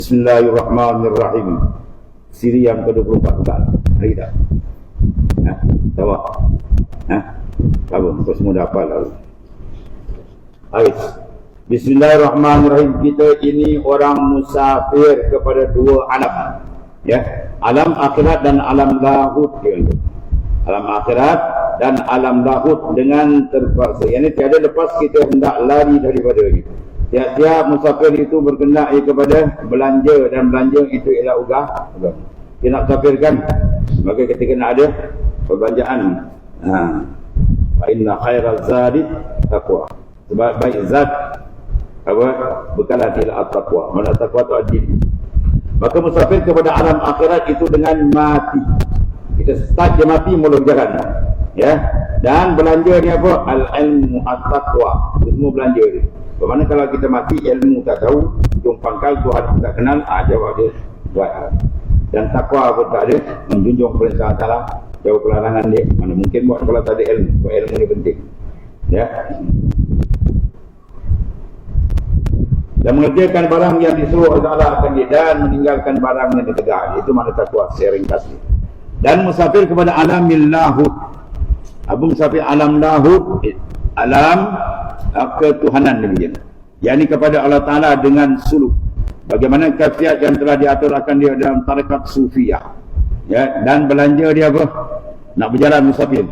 Bismillahirrahmanirrahim. Siri yang ke-24 bukan? Hari kita. Tahu? Tahu, kau semua dah hafal lalu. Baik. Bismillahirrahmanirrahim. Kita ini orang musafir kepada dua alam. Ya, alam akhirat dan alam lahut. Alam akhirat dan alam lahut dengan terpaksa. Yang ini tiada lepas kita hendak lari daripada ini. Tiap-tiap musafir itu berkenaan kepada belanja, dan belanja itu ialah ugah. Dia nak musafirkan, maka ketika nak ada perbelanjaan. Fa inna khairaz zadi taqwa. Sebab baik zat bekalan ila at-taqwa. Mana taqwa tu adil. Maka musafir kepada alam akhirat itu dengan mati. Kita start je mati mula berjalan. Ya. Dan belanja ni apa? Al-ilmu at-taqwa. Semua belanja ni. Bagaimana kalau kita mati, ilmu tak tahu, hujung pangkal Tuhan tak kenal, jawab dia buat. Dan takwa pun tak ada, menjunjung perintah Allah, jauh pelarangan dia. Mana mungkin buat kalau tak ada ilmu. Buat ilmu ni penting. Ya. Dan mengerjakan barang yang disuruh oleh Allah akan dia, dan meninggalkan barang yang ditegak. Itu mana takwa, saya ringkas dia. Dan musafir kepada alamil lahut. Abu musafir alam lahut, alam ketuhanan demikian. Yakni kepada Allah Ta'ala dengan suluk. Bagaimana kaifiat yang telah diatur akan dia dalam tarekat sufiyah. Ya, dan belanja dia apa? Nak berjalan musafir.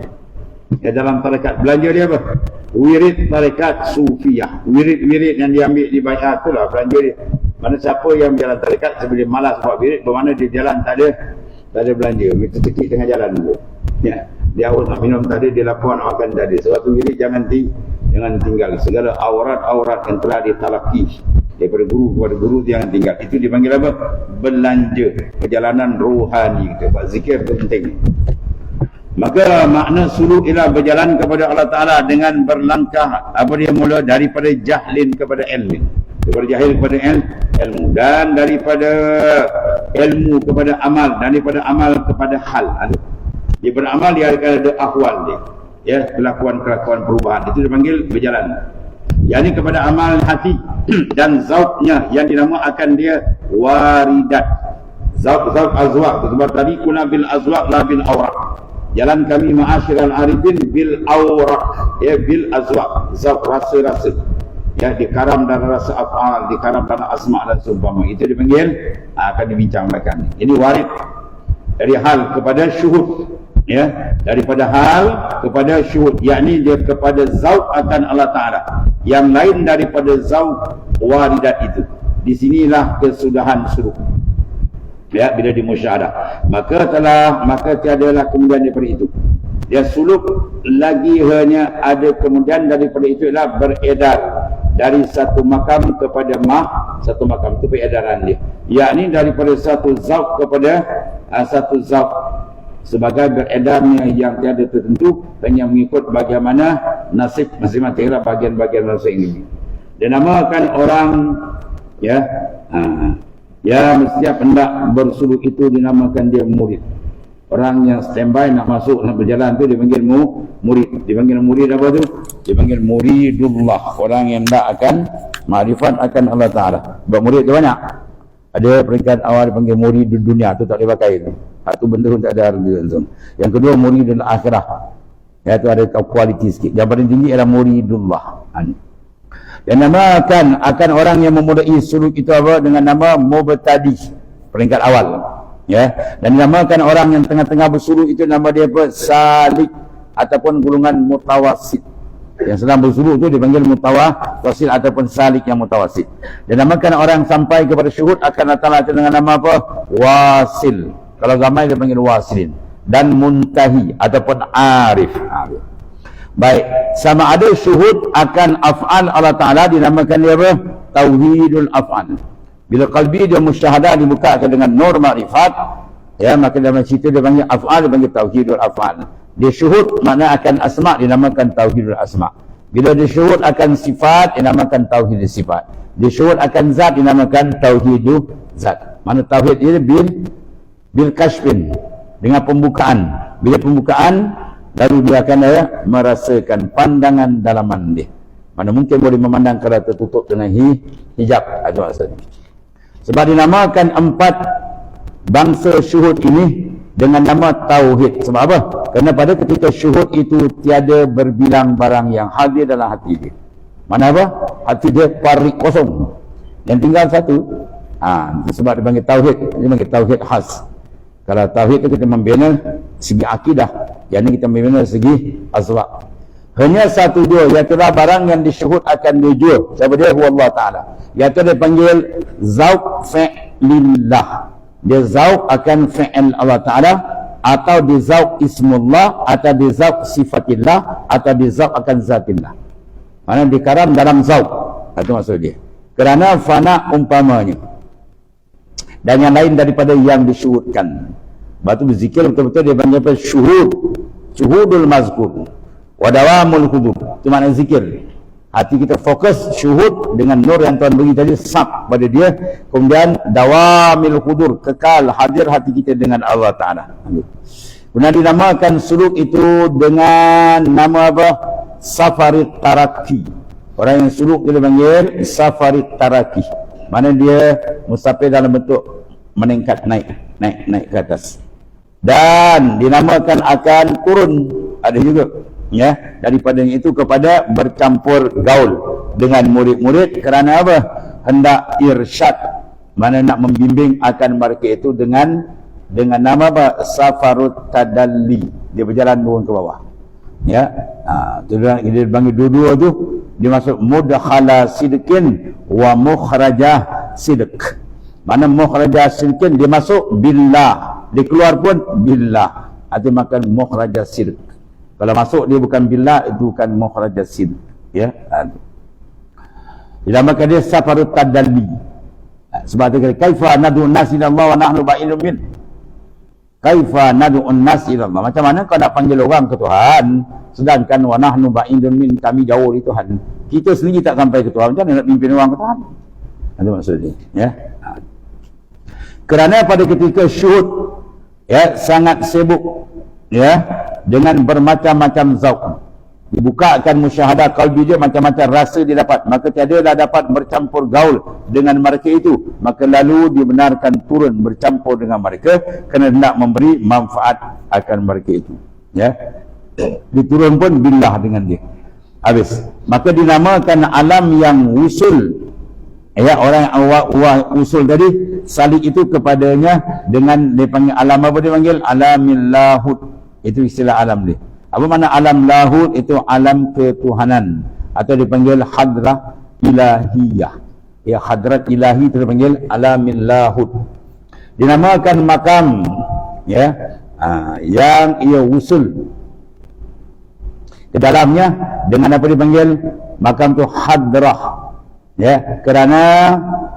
Ya, dalam tarekat belanja dia apa? Wirid tarekat sufiyah. Wirid yang diambil di baiat itulah belanja dia. Mana siapa yang berjalan tarekat sebelum malas buat wirid, bermakna dia jalan tak ada belanja. Kita tekik tengah jalan dulu. Ya. Dia awal nak minum tadi, dia lapuan akan tadi. Suatu wirid jangan tinggal. Segala aurat-aurat yang telah ditalaki daripada guru kepada guru jangan tinggal. Itu dipanggil apa? Belanja. Perjalanan rohani. Sebab zikir itu penting. Maka makna suluk ialah berjalan kepada Allah Ta'ala dengan berlangkah. Apa dia mula? Daripada jahlin kepada ilmu. Daripada jahil kepada ilmu. Dan daripada ilmu kepada amal. Dan daripada amal kepada hal. Dia beramal, dia akan ada ahwal dia. Ya, kelakuan-kelakuan perubahan. Itu dipanggil berjalan. Yang ini kepada amal hati dan zauknya yang dinamakan dia waridat. Zauk azwaq. Sebab tadi kuna bil azwaq la bil awraq. Jalan kami ma'asyiral arifin bil awraq. Ya, bil azwaq. Zauk rasa-rasa. Ya, dikaram dan rasa af'al, dikaram dan asma' dan seumpama. Itu dipanggil akan dibincangkan. Ini warid dari hal kepada syuhud. Ya, daripada hal kepada syuhud, yakni dia kepada zauq akan Allah Ta'ala, yang lain daripada zauq waridat itu. Di sinilah kesudahan suluk. Ya, bila dimusyahadah, maka tiadalah kemudian daripada itu. Dia suluk lagi hanya ada kemudian daripada itu ialah beredar dari satu makam kepada satu makam. Itu peredaran dia, yakni daripada satu zauq kepada satu zauq, sebagai beredarnya yang tiada tertentu, hanya mengikut bagaimana nasib masing-masing bagian-bagian nasib ini. Dia namakan orang setiap hendak bersuluk itu dinamakan dia murid. Orang yang standby nak masuk, nak berjalan tu dipanggil murid. Dipanggil murid apa tu? Dipanggil muridullah. Orang yang hendak akan makrifat akan Allah Ta'ala. Sebab murid tu banyak. Ada peringkat awal dipanggil murid dunia, tu tak boleh pakai tu. Satu benda pun tak ada harga tu. Yang kedua muridul akhirah. Ya, tu ada kualiti sikit. Yang paling tinggi adalah muridullah. Yang namakan akan orang yang memulai suluk itu apa? Dengan nama mubtadi. Peringkat awal. Ya. Dan dinamakan orang yang tengah-tengah bersuluk itu nama dia apa? Salik ataupun golongan mutawassit. Yang sedang bersuluk itu dipanggil mutawassit ataupun salik yang mutawassit. Dan namakan orang sampai kepada syuhud akan datang dengan nama apa? Wasil. Kalau ramai dia panggil wasilin. Dan muntahi ataupun arif. Baik, sama ada syuhud akan af'al Allah Ta'ala dinamakan dia apa? Tauhidul af'al. Bila qalbi dia musyahadah dibuka dengan nur ma'rifat, ya, maka dalam situ dia panggil af'al, dia panggil tauhidul af'al. Dia syuhud makna akan asma' dinamakan tauhidul asma'. Bila dia syuhud akan sifat dinamakan tauhidul sifat. Dia syuhud akan zat dinamakan tauhidul zat. Mana tauhid dia bil kashfin, dengan pembukaan. Bila pembukaan, lalu dia akan merasakan pandangan dalaman dia. Mana mungkin boleh memandang kalau tertutup dengan hijab. Itu maksudnya. Sebab dinamakan 4 bangsa syuhud ini dengan nama tauhid. Sebab apa? Kerana pada ketika syuhud itu tiada berbilang barang yang hadir dalam hati dia. Mana apa? Hati dia parik kosong. Yang tinggal satu. Sebab dia panggil tauhid. Dia panggil tauhid khas. Kalau tauhid itu kita membina segi akidah. Yang ini kita membina segi azwaq. Hanya satu dua, iaitulah barang yang disyuhud akan dijual. Siapa dia? Allah Ta'ala. Iaitu dia panggil zauq fi'lillah. Dia zauq akan fi'il Allah Ta'ala, atau dia zauq ismullah, atau dia zauq sifatillah, atau dia zauq akan zatillah. Mana dikaram dalam zauq. Itu maksud dia. Kerana fana umpamanya. Dan yang lain daripada yang disyuhudkan. Batu berzikir betul-betul dia panggil apa? Syuhud. Syuhudul mazkur. Wadawamul hudur. Itu makna zikir. Hati kita fokus syuhud dengan nur yang Tuhan bagi tadi, sap pada dia. Kemudian dawamil hudur, kekal hadir hati kita dengan Allah Ta'ala. Kemudian dinamakan suluk itu dengan nama apa? Safarit taraki. Orang yang suluk dia panggil safarit taraki. Mana dia musafir dalam bentuk meningkat, naik ke atas. Dan dinamakan akan turun. Ada juga. Ya, daripada itu kepada bercampur gaul dengan murid-murid. Kerana apa? Hendak irsyad, mana nak membimbing akan mereka itu dengan nama apa? Safarut tadalli. Dia berjalan turun ke bawah. Ya, dia panggil dua-dua tu. Dia masuk mudkhala sidqin wa mukhrajah sidq. Mana mukhrajah sidqin, dia masuk billah, dia keluar pun billah. Arti makan mukhrajah sidq. Kalau masuk dia bukan billah, itu bukan mukhrajah sidq. Ya. Dinamakan dia safarut tadalli. Sebab tu kata kaifa nad'u an-nas ila Allah wa nahnu ba'idun min. Kaifa nad'u an-nas ila Allah. Macam mana kau nak panggil orang ke Tuhan sedangkan wa nahnu ba'idun min, kami jauh dari Tuhan. Kita sendiri tak sampai ke Tuhan. Macam mana nak pimpin orang ke Tuhan? Itu maksud dia. Ya. Kerana pada ketika syuhud, ya, sangat sibuk, ya, dengan bermacam-macam zauq. Dibukakan musyahadah qalbi dia, macam-macam rasa dia dapat. Maka tiadalah dapat bercampur gaul dengan mereka itu. Maka lalu dibenarkan turun bercampur dengan mereka kerana nak memberi manfaat akan mereka itu. Ya. Diturun pun billah dengan dia. Habis. Maka dinamakan alam yang usul. Ya, orang yang usul tadi, salik itu kepadanya dengan dia panggil alam apa dia panggil? Alamil lahud. Itu istilah alam dia. Apa makna alam lahud? Itu alam ketuhanan, atau dipanggil hadrah ilahiyah. Ya, hadrat ilahi itu dipanggil alamil lahud. Dinamakan makam, ya, yang ia usul ke dalamnya dengan apa dipanggil? Makam tu hadrah. Ya, kerana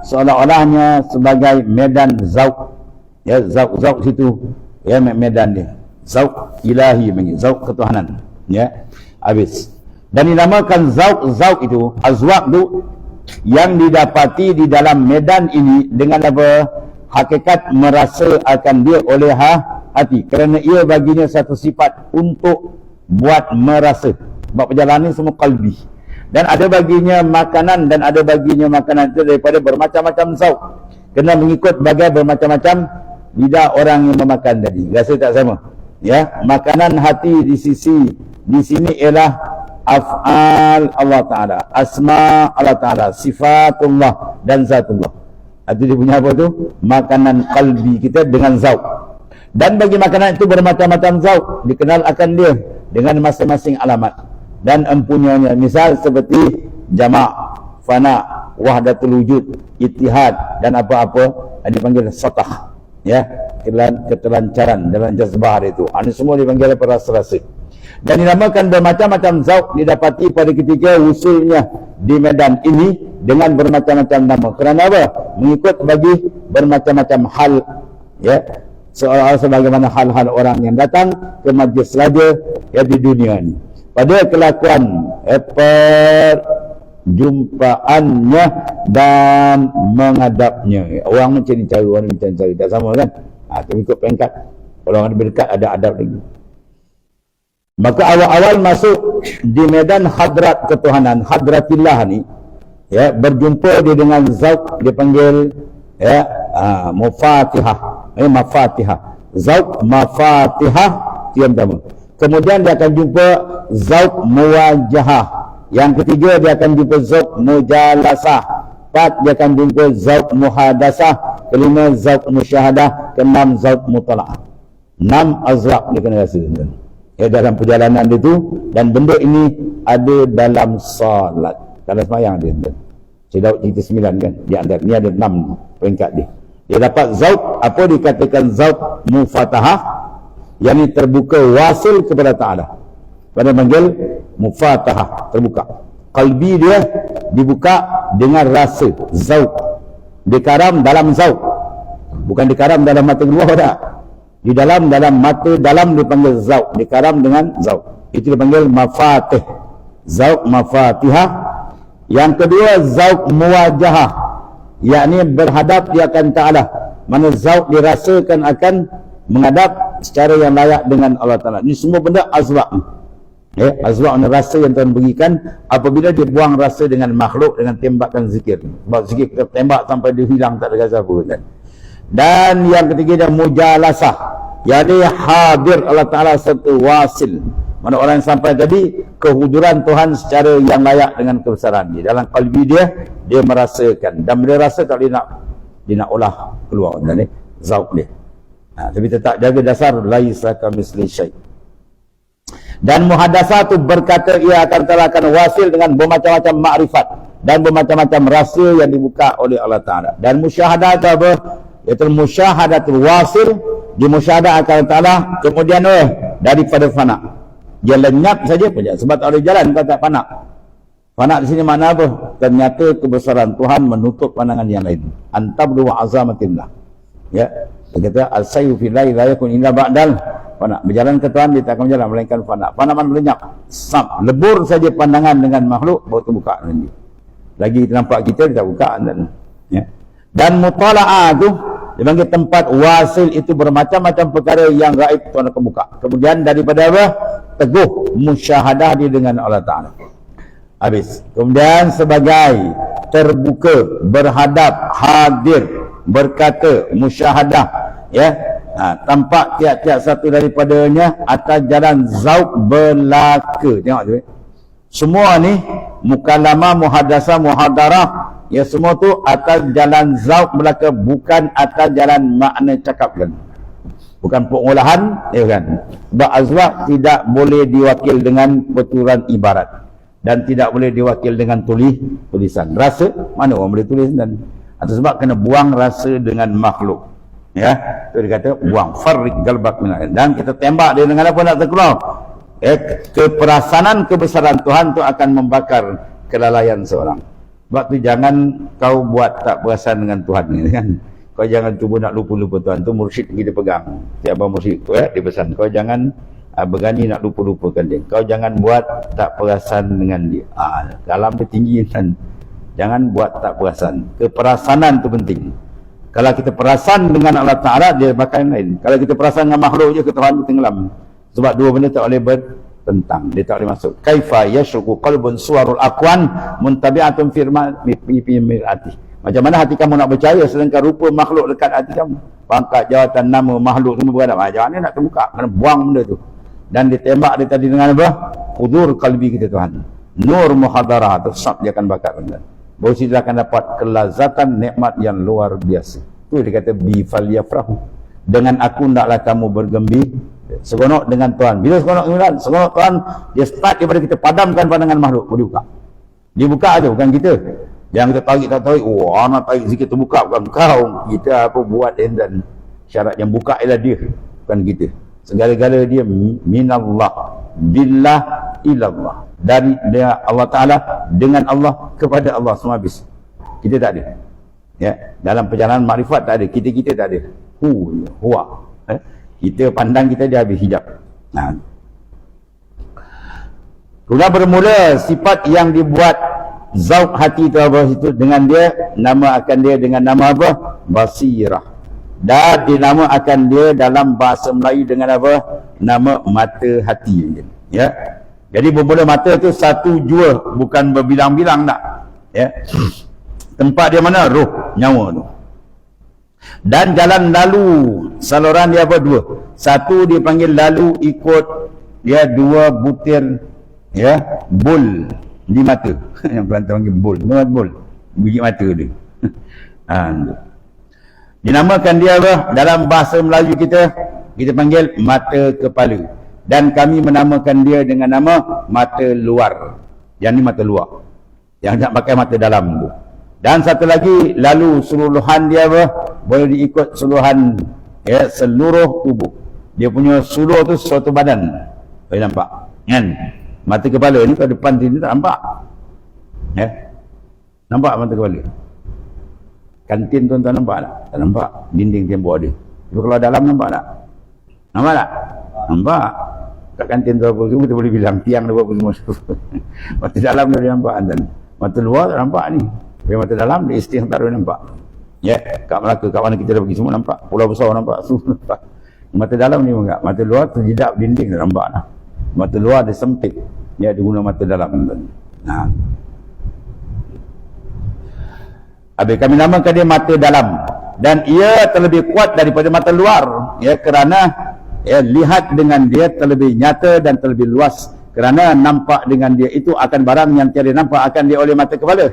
seolah-olahnya sebagai medan zauq. Ya, zauq situ, ya, medan dia. Zauq ilahi, zauq ketuhanan. Ya, habis. Dan dinamakan zauq itu, azwaq tu yang didapati di dalam medan ini dengan apa? Hakikat merasa akan dia oleh hati. Kerana ia baginya satu sifat untuk buat merasa. Sebab perjalanan semua qalbi. Dan ada baginya makanan, dan ada baginya makanan itu daripada bermacam-macam zauq. Kena mengikut bagai bermacam-macam lidah orang yang memakan tadi. Rasa tak sama. Ya, makanan hati di sini ialah af'al Allah Ta'ala, asma Allah Ta'ala, sifatullah dan zatullah. Itu dia punya apa tu? Makanan qalbi kita dengan zauq. Dan bagi makanan itu bermacam-macam zauq, dikenal akan dia dengan masing-masing alamat dan empunyanya. Misal seperti jama', fana, wahdatul wujud, ittihad dan apa-apa yang dipanggil satah. Ya, ketelancaran dalam jazbah itu. Ini semua dipanggil rasa-rasa. Dan dinamakan bermacam-macam zauq didapati pada ketika usulnya di medan ini dengan bermacam-macam nama. Kerana apa? Mengikut bagi bermacam-macam hal. Ya, seolah-olah sebagaimana hal-hal orang yang datang ke majlis raja, ya, di dunia ini. Pada kelakuan perjumpaannya dan menghadapnya. Orang macam ni cara, orang macam cara. Tak sama kan? Tapi ikut pengkat. Kalau orang lebih dekat ada adab lagi. Maka awal-awal masuk di medan hadrat ketuhanan, hadratillah ni, ya, berjumpa dia dengan zauq, dia panggil Ya, mufatihah, mafatihah. Zauq mafatihah yang pertama. Kemudian dia akan jumpa zauq muwajahah. Yang ketiga dia akan jumpa zauq mujalasah. Empat dia akan jumpa zauq muhadasah. Kelima zauq musyahadah. Keenam zauq mutala'ah. 6 azraq dia kena rasa. Ya, dalam perjalanan dia tu, dan benda ini ada dalam salat, dalam sembahyang dia. Saya Daud cerita 9 kan. Dia ada ni ada 6 peringkat dia. Dia dapat zauq, apa dikatakan zauq mufatahah, yang ini terbuka wasil kepada Ta'ala. Pada panggil mufatahah, terbuka. Qalbi dia dibuka dengan rasa zauq. Dikaram dalam zauq. Bukan dikaram dalam mata keluar tak. Di dalam mata dalam dipanggil zauq, dikaram dengan zauq. Itu dipanggil mafatih. Zauq mafatihah. Yang kedua zauq muwajahah, yakni berhadap dia akan Ta'ala. Mana zauq dirasakan akan menghadap secara yang layak dengan Allah Ta'ala. Ini semua benda azraq. Ya, azraq ni rasa yang Tuhan berikan apabila dia buang rasa dengan makhluk, dengan tembakan zikir. Sebab zikir kita tembak sampai dia hilang, tak ada rasa apa kan. Dan yang ketiga dia mujalasah, yakni hadir Allah Ta'ala serta wasil. Mana orang yang sampai tadi kehuduran Tuhan secara yang layak dengan kebesaran dia. Dalam qalbi dia, dia merasakan. Dan bila rasa tak boleh dia nak olah keluar. Dan ni zauq dia. Tapi tetap jaga dasar laisa kamitsli syai'. Dan muhadasah tu berkata ia akan terlaksana wasil dengan bermacam-macam makrifat dan bermacam-macam rasa yang dibuka oleh Allah Ta'ala. Dan musyahadah tu apa? Iaitu musyahadatul wasil, di musyahadah akan Ta'ala, kemudian daripada fana. Dia lenyap saja saja sebab tak ada jalan kalau tak fana. Fana di sini makna apa? Ternyata kebesaran Tuhan menutup pandangan yang lain. Antabdu wa azamatillah. Ya. Dia kata al-sayyu fi la yakun illa ba'dal fana. Berjalan ke Tuhan dia tak akan berjalan melainkan fana. Fana man lenyap. Lebur saja pandangan dengan makhluk baru terbuka dengan dia. Lagi kita nampak kita dia tak buka dan ya. Dan mutala'ah tu dia panggil tempat wasil, itu bermacam-macam perkara yang gaib Tuhan akan buka. Kemudian daripada apa? Teguh musyahadah dia dengan Allah Ta'ala. Habis. Kemudian sebagai terbuka, berhadap, hadir, berkata, musyahadah, ya, tampak tiap-tiap satu daripadanya atas jalan zauq belaka. Tengok tu. Semua ni mukalamah, muhadasah, muhadarah, ya semua tu atas jalan zauq belaka, bukan atas jalan makna cakapkan. Bukan pengolahan, ya kan. Sebab azwaq tidak boleh diwakil dengan peturan ibarat dan tidak boleh diwakil dengan tulisan. Rasa mana orang boleh tulis dan atau sebab kena buang rasa dengan makhluk. Ya, tu dia kata buang farriq galbak minal. Dan kita tembak dia dengan apa nak terkeluar? Keperasanan kebesaran Tuhan tu akan membakar kelalaian seorang. Sebab tu jangan kau buat tak perasan dengan Tuhan ni kan. Kau jangan cuba nak lupa-lupa Tuhan. Tu mursyid kita pegang. Tiap abang mursyid tu dia pesan. Kau jangan berani nak lupa-lupakan dia. Kau jangan buat tak perasan dengan dia. Dalam dia tinggi kan. Jangan buat tak perasan. Keperasanan tu penting. Kalau kita perasan dengan Allah Ta'ala, dia bakal lain. Kalau kita perasan dengan makhluk je, ke Tuhan tu tenggelam. Sebab dua benda tak boleh bertentang. Dia tak boleh masuk. Kaifa yashruku qalbun suwarul aqwan muntabi'atun fi mir'ati. Macam mana hati kamu nak percaya sedangkan rupa makhluk dekat hati kamu? Pangkat, jawatan, nama, makhluk semua beradab. Macam mana nak terbuka? Kena buang benda tu. Dan ditembak dia tadi dengan apa? Hudur kalbi kita Tuhan. Nur muhadarah. Tersap dia akan bakar benda. Baru dia akan dapat kelazatan nikmat yang luar biasa. Itu dia kata bifaliyafrahu. Dengan aku ndaklah kamu bergembira. Seronok dengan Tuhan. Bila seronok Tuhan, dia start daripada kita padamkan pandangan makhluk. Boleh buka. Dia buka tu, bukan kita. Yang kita tarik tak tarik. Nak tarik zikir terbuka. Bukan kau. Kita apa buat dan syarat yang buka ialah dia. Bukan kita. Segala-gala dia minallah. Billah ilallah. Dari dia Allah Ta'ala dengan Allah kepada Allah semua habis. Kita tak ada. Ya, dalam perjalanan makrifat tak ada. Kita tak ada. Huwa. Kita pandang kita dia habis hijab. Kemudian bermula sifat yang dibuat zauq hati itu apa itu dengan dia, nama akan dia dengan nama apa? Basirah. Dan dinamakan dia dalam bahasa Melayu dengan apa? Nama mata hati. Ya. Jadi bermula mata tu satu jua, bukan berbilang-bilang tak. Ya. Tempat dia mana? Roh, nyawa tu. Dan jalan lalu saluran dia apa? Dua. Satu dipanggil lalu ikut dia 2 butir ya bul di mata. Yang Kelantan panggil bul. Bul. Biji mata dia. Dinamakan dia apa? Dalam bahasa Melayu kita panggil mata kepala. Dan kami menamakan dia dengan nama mata luar. Yang ni mata luar. Yang nak pakai mata dalam tu. Dan satu lagi, lalu seluruhan dia apa? Boleh diikut seluruhan ya, seluruh tubuh. Dia punya seluruh tu suatu badan. Boleh nampak? Kan? Mata kepala ni kat depan sini tak nampak. Ya? Nampak mata kepala? Kantin tuan-tuan nampak tak? Tak nampak. Dinding tembok ada. Tapi kalau dalam nampak tak? Nampak tak? Nampak. Kat kantin tu apa semua kita boleh bilang tiang tu apa semua. Mata dalam tu dia nampak kan? Mata luar tak nampak ni. Tapi mata dalam dia istilah tak ada nampak. Ya, kat Melaka, kat mana kita dah pergi semua nampak. Pulau besar nampak, semua nampak. Mata dalam ni enggak. Mata luar terjedak dinding tak nampak lah. Mata luar dia sempit. Ya, dia guna mata dalam. Nah. Habis kami namakan dia mata dalam. Dan ia terlebih kuat daripada mata luar. Ya, kerana ya, lihat dengan dia terlebih nyata dan terlebih luas. Kerana nampak dengan dia itu akan barang yang tiada nampak akan dia oleh mata kepala.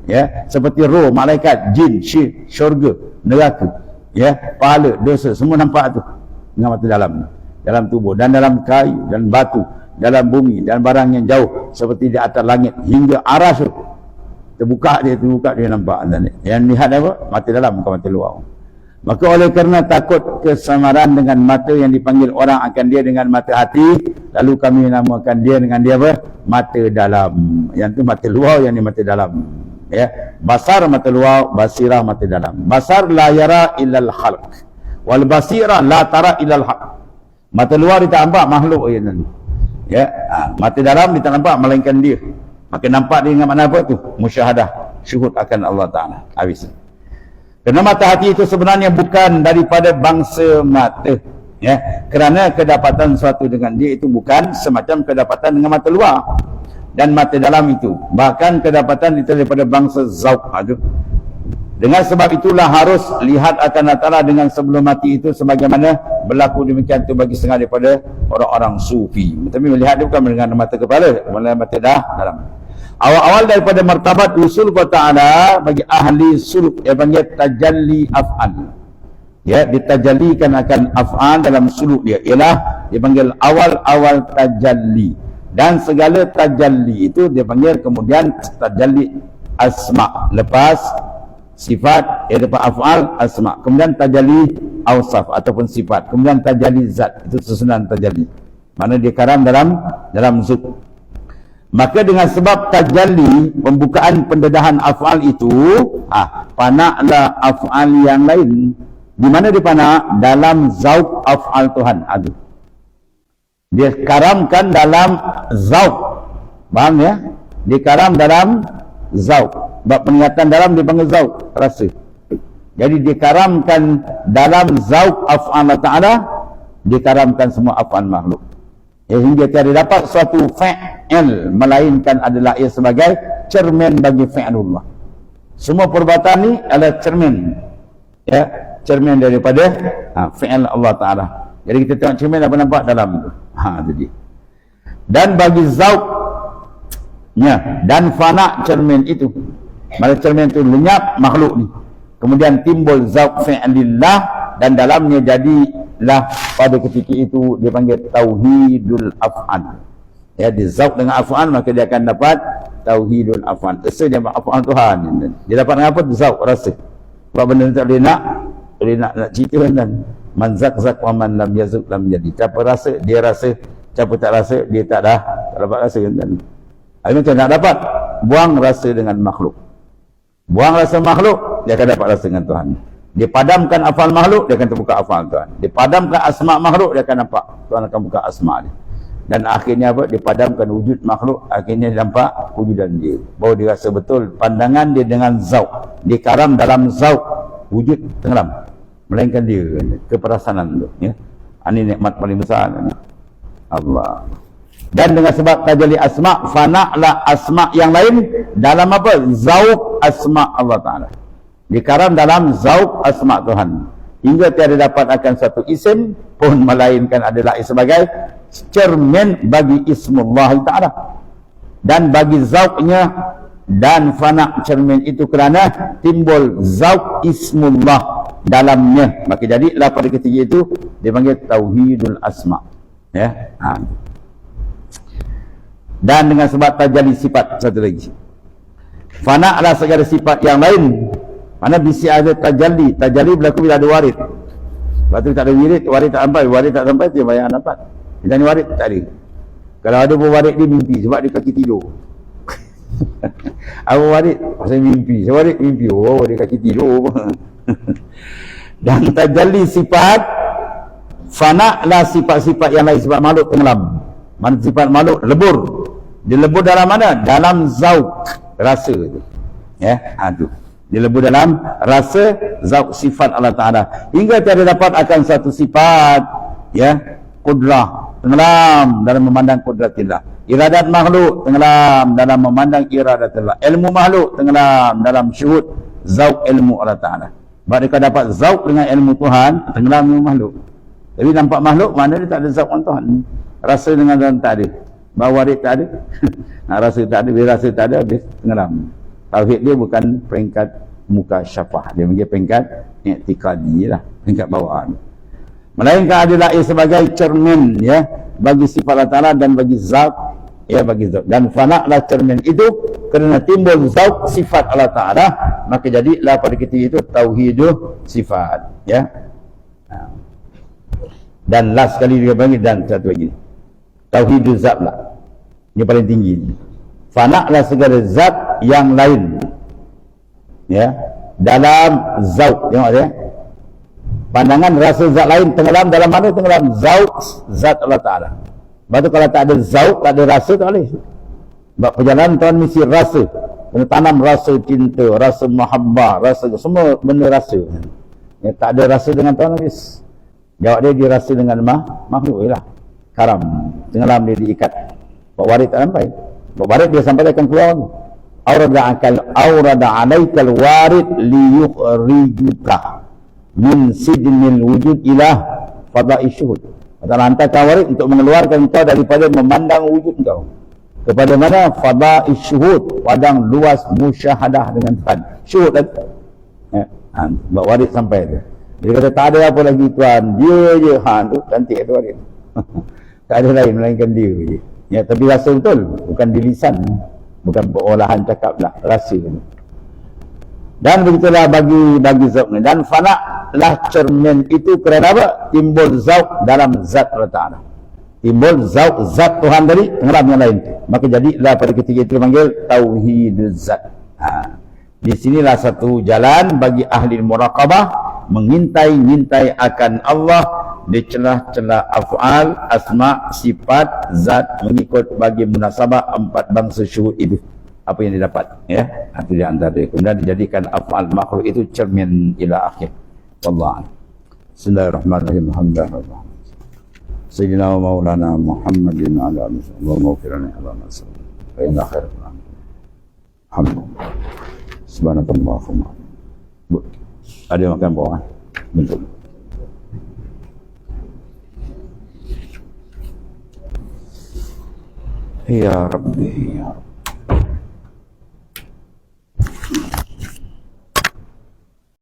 Ya, seperti roh, malaikat, jin, syurga, neraka, ya, pahala, dosa, semua nampak tu dengan mata dalam tubuh dan dalam kayu dan batu, dalam bumi dan barang yang jauh seperti di atas langit hingga aras tu. Terbuka dia nampak. Yang lihat apa? Mata dalam, bukan mata luar. Maka oleh kerana takut kesamaran dengan mata yang dipanggil orang akan dia dengan mata hati, lalu kami namakan dia dengan dia apa? Mata dalam. Yang tu mata luar, yang ni mata dalam. Ya, basar mata luar, basirah mata dalam. Basar la yara illal khalq, wal basirah la tara illal haq. Mata luar dia tak nampak makhluk ya, mata dalam dia tak nampak melainkan dia. Maka nampak dia dengan makna apa tu? Musyahadah, syuhud akan Allah Ta'ala. Habis. Kerana mata hati itu sebenarnya bukan daripada bangsa mata, ya, kerana kedapatan suatu dengan dia itu bukan semacam kedapatan dengan mata luar dan mata dalam itu, bahkan kedapatan itu daripada bangsa zauq. Dengan sebab itulah harus lihat akan Allah Ta'ala dengan sebelum mati itu, sebagaimana berlaku demikian itu bagi setengah daripada orang-orang sufi. Tapi melihat dia bukan dengan mata kepala, melihat mata dalam. Awal-awal daripada martabat usul kepada Ta'ala bagi ahli suluk, yang panggil tajalli af'al. Ya, ditajalikan akan af'al dalam suluk dia, ialah dipanggil awal-awal tajalli. Dan segala tajalli itu dia panggil kemudian tajalli asma, lepas sifat, dapat af'al asma, kemudian tajalli awsaf ataupun sifat, kemudian tajalli zat, itu susunan tajalli, mana dia karam dalam zut. Maka dengan sebab tajalli, pembukaan pendedahan af'al itu, panaklah af'al yang lain. Di mana dia panak? Dalam zauq af'al Tuhan. Dia karamkan dalam zauq. Faham ya? Dia karam dalam zauq. Sebab peningatan dalam dipanggil zauq, rasa. Jadi dikaramkan dalam zauq af'al Ta'ala, dikaramkan semua af'al makhluk. Hingga tiada dapat suatu fa'il melainkan adalah ia sebagai cermin bagi fi'lullah. Semua perbuatan ni adalah cermin, ya, cermin daripada fi'il Allah Ta'ala. Jadi kita tengok cermin apa nampak dalam tu. Jadi. Dan bagi zauqnya dan fana cermin itu, mana cermin itu lenyap makhluk ni, kemudian timbul zauq fi'lillah, dan dalamnya jadilah pada ketika itu dia panggil tauhidul af'al. Ya, dia zauq dengan af'al, maka dia akan dapat tauhidul af'al. Rasa dia af'al Tuhan. Dia dapat dengan apa? Zauq, rasa. Sebab benda tak boleh nak cerita kan. Man zak wa man lam yazuk lam jadi. Siapa rasa, dia rasa. Siapa tak rasa, dia tak dapat rasa kan. Macam nak dapat buang rasa dengan makhluk. Buang rasa makhluk, dia akan dapat rasa dengan Tuhan. Dipadamkan afal makhluk, dia akan terbuka afal Tuhan. Dipadamkan asma makhluk, dia akan nampak Tuhan akan buka asma dia. Dan akhirnya apa? Dipadamkan wujud makhluk, akhirnya dia nampak wujudan dia. Bahawa dia rasa betul pandangan dia dengan zauq. Dia karam dalam zauq, wujud tenggelam, melainkan dia keperasanan tu, ya. Ini nikmat paling besar ni. Allah. Dan dengan sebab tajalli asma, fana'lah asma yang lain dalam apa? Zauq asma Allah Ta'ala. Dikaram dalam zauq asma Tuhan. Hingga tiada dapat akan satu isim pun melainkan adalah sebagai cermin bagi ismullah ta'ala. Dan bagi zauqnya dan fana cermin itu kerana timbul zauq ismullah dalamnya. Maka jadilah pada ketika itu dipanggil tauhidul asma. Ya. Dan dengan sebab tajalli sifat satu lagi. Fana adalah segala sifat yang lain. Mana bisi ada tajalli. Tajalli berlaku bila ada warid. Lepas tu tak ada warid tak sampai. Warid tak sampai, dia bayang dapat. Kita ni warid tak ada. Kalau ada pun warid dia mimpi sebab dia kaki tidur. Apa warid? Pasal mimpi. Saya warid mimpi. Oh, dia kaki tidur. Dan tajalli sifat fana lah sifat-sifat yang lain. Sifat makhluk tenggelam. Mana sifat makhluk lebur. Dia lebur dalam mana? Dalam zauq, rasa tu. Ya, tu. Dia lebur dalam rasa zauq sifat Allah Ta'ala. Hingga tiada dapat akan satu sifat, ya, kudrah, tenggelam dalam memandang kudratillah. Iradat makhluk, tenggelam dalam memandang iradatillah. Ilmu makhluk, tenggelam dalam syuhud zauq ilmu Allah Ta'ala. Sebab dia dapat zauq dengan ilmu Tuhan, tenggelam ilmu makhluk. Tapi nampak makhluk, mana dia tak ada zauq dengan Tuhan. Rasa dengan Tuhan tak ada. Bahawa dia tak ada. Rasa tak ada, bila rasa tak ada, habis tenggelam. Tauhid dia bukan peringkat muka syafah. Dia menjadi peringkat i'tiqadi lah. Peringkat bawaan. Melainkan adalah sebagai cermin, ya, bagi sifat Allah Ta'ala dan bagi zat, ya, bagi zat. Dan fana'lah cermin itu kerana timbul zat sifat Allah Ta'ala, maka jadilah pada ketika itu tauhiduh sifat, ya. Dan last sekali dia bagi, dan satu lagi tauhiduh zat lah. Ini paling tinggi. Fana'lah segala zat yang lain, ya, dalam zauq. Tengok dia, pandangan rasa zat lain tenggelam dalam mana? Tenggelam zauq zat Allah Ta'ala. Lepas tu kalau tak ada zauq, tak ada rasa, tak boleh. Sebab perjalanan Tuhan mesti rasa. Kena tanam rasa cinta, rasa mahabbah, rasa semua benda rasa. Ya, tak ada rasa dengan Tuhan habis. Jawab dia rasa dengan makhluk je lah. Karam, tenggelam dia diikat. Pak warid tak sampai. Pak warid dia sampai akan keluar. Aurada alaikal warid liyukhrijuka min sidnil wujud ilah fada'i syuhud. Allah hantarkan warid untuk mengeluarkan kau daripada memandang wujud kau kepada mana? Fada'i syuhud, padang luas musyahadah dengan Tuhan. Syuhud tadi, ya, Pak warid sampai tu. Dia kata tak ada apa lagi Tuhan, dia je. Tu cantik tu warid. Tak ada lain melainkan dia je. Ya, tapi rasa betul, bukan di lisan, bukan perolahan cakap lah, rasa. Dan begitulah bagi zauq ni. Dan fana lah cermin itu kerana apa? Timbul zauq dalam zat Allah Ta'ala. Timbul zauq zat Tuhan dari tenggelam yang lain. Maka jadilah pada ketika itu dipanggil tauhidul zat. Di sinilah satu jalan bagi ahli muraqabah mengintai-ngintai akan Allah di celah-celah af'al, asma, sifat, zat, mengikut bagi munasabah empat bangsa syuhud itu. Apa yang didapat, ya, itu di antara. Kemudian dijadikan af'al makhluk itu cermin ila akhir. Wallahu a'lam. Bismillahirrahmanirrahim. Alhamdulillah. Sayyidina wa maulana Muhammadin ala alihi wa maghfirana ala nasallam. Wa inna khairal alhamdulillah. Subhanakallahumma. Ada yang makan bawah? Betul. Ya Rabbi, ya Rabbi.